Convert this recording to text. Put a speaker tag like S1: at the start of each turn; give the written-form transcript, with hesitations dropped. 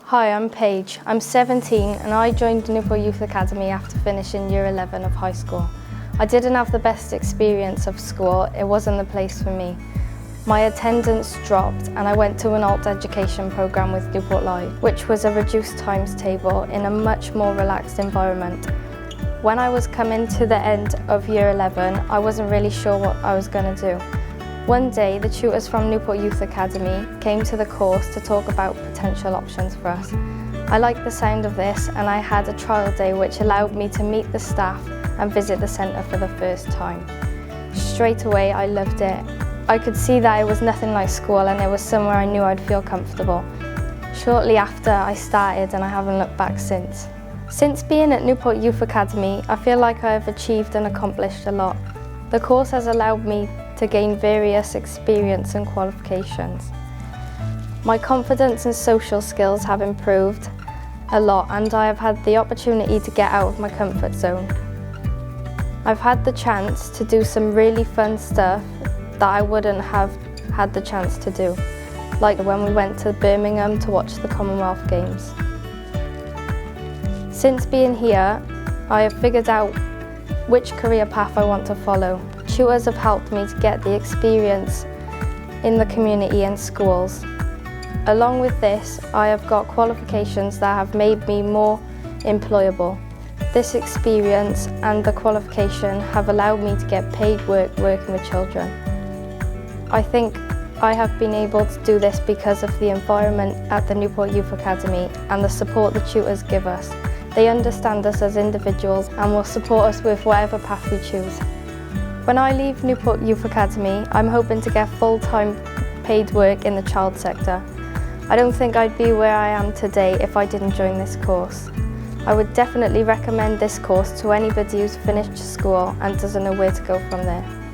S1: Hi, I'm Paige. I'm 17 and I joined Newport Youth Academy after finishing Year 11 of high school. I didn't have the best experience of school, it wasn't the place for me. My attendance dropped and I went to an alt education programme with Newport Live, which was a reduced times table in a much more relaxed environment. When I was coming to the end of Year 11, I wasn't really sure what I was going to do. One day, the tutors from Newport Youth Academy came to the course to talk about potential options for us. I liked the sound of this and I had a trial day which allowed me to meet the staff and visit the centre for the first time. Straight away, I loved it. I could see that it was nothing like school and it was somewhere I knew I'd feel comfortable. Shortly after, I started and I haven't looked back since. Since being at Newport Youth Academy, I feel like I have achieved and accomplished a lot. The course has allowed me to gain various experience and qualifications. My confidence and social skills have improved a lot and I have had the opportunity to get out of my comfort zone. I've had the chance to do some really fun stuff that I wouldn't have had the chance to do, like when we went to Birmingham to watch the Commonwealth Games. Since being here, I have figured out which career path I want to follow. Tutors have helped me to get the experience in the community and schools. Along with this, I have got qualifications that have made me more employable. This experience and the qualification have allowed me to get paid work working with children. I think I have been able to do this because of the environment at the Newport Youth Academy and the support the tutors give us. They understand us as individuals and will support us with whatever path we choose. When I leave Newport Youth Academy, I'm hoping to get full-time paid work in the child sector. I don't think I'd be where I am today if I didn't join this course. I would definitely recommend this course to anybody who's finished school and doesn't know where to go from there.